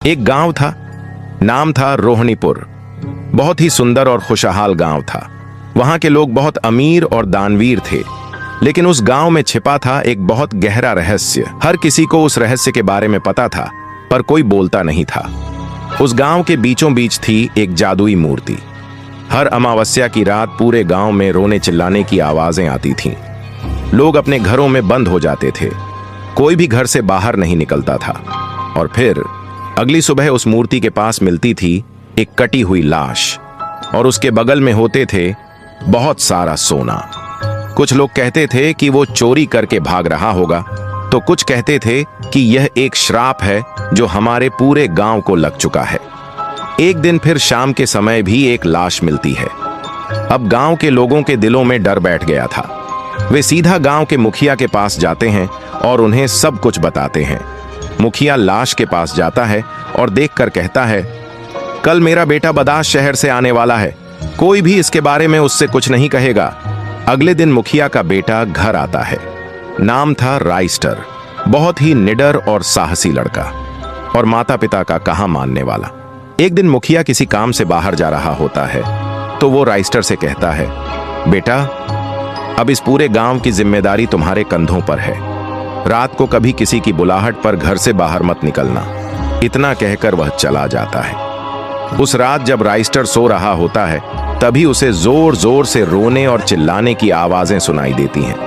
एक गांव था, नाम था रोहिणीपुर। बहुत ही सुंदर और खुशहाल गांव था। वहां के लोग बहुत अमीर और दानवीर थे, लेकिन उस गांव में छिपा था एक बहुत गहरा रहस्य। हर किसी को उस रहस्य के बारे में पता था, पर कोई बोलता नहीं था। उस गांव के बीचों बीच थी एक जादुई मूर्ति। हर अमावस्या की रात पूरे गांव में रोने चिल्लाने की आवाजें आती थीं। लोग अपने घरों में बंद हो जाते थे, कोई भी घर से बाहर नहीं निकलता था। और फिर अगली सुबह उस मूर्ति के पास मिलती थी एक कटी हुई लाश, और उसके बगल में होते थे बहुत सारा सोना। कुछ लोग कहते थे कि वो चोरी करके भाग रहा होगा, तो कुछ कहते थे कि यह एक श्राप है जो हमारे पूरे गांव को लग चुका है। एक दिन फिर शाम के समय भी एक लाश मिलती है। अब गांव के लोगों के दिलों में डर बैठ गया था। वे सीधा गांव के मुखिया के पास जाते हैं और उन्हें सब कुछ बताते हैं। मुखिया लाश के पास जाता है और देखकर कहता है, कल मेरा बेटा बदास शहर से आने वाला है, कोई भी इसके बारे में उससे कुछ नहीं कहेगा। अगले दिन मुखिया का बेटा घर आता है। नाम था राइस्टर, बहुत ही निडर और साहसी लड़का, और माता पिता का कहा मानने वाला। एक दिन मुखिया किसी काम से बाहर जा रहा होता है, तो वो राइस्टर से कहता है, बेटा अब इस पूरे गांव की जिम्मेदारी तुम्हारे कंधों पर है। रात को कभी किसी की बुलाहट पर घर से बाहर मत निकलना। इतना कहकर वह चला जाता है। उस रात जब राइस्टर सो रहा होता है, तभी उसे जोर जोर से रोने और चिल्लाने की आवाजें सुनाई देती हैं।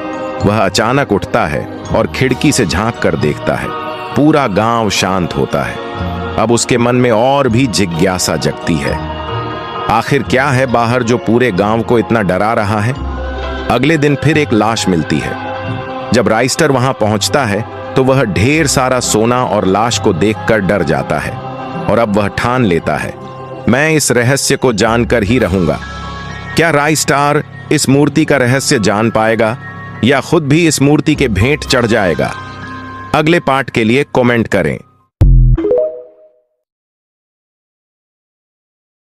वह अचानक उठता है और खिड़की से झांक कर देखता है। पूरा गांव शांत होता है। अब उसके मन में और भी जिज्ञासा जगती है, आखिर क्या है बाहर जो पूरे गांव को इतना डरा रहा है। अगले दिन फिर एक लाश मिलती है। जब राइस्टर वहां पहुंचता है तो वह ढेर सारा सोना और लाश को देखकर डर जाता है, और अब वह ठान लेता है, मैं इस रहस्य को जानकर ही रहूंगा। क्या राइस्टर इस मूर्ति का रहस्य जान पाएगा या खुद भी इस मूर्ति के भेंट चढ़ जाएगा? अगले पार्ट के लिए कमेंट करें।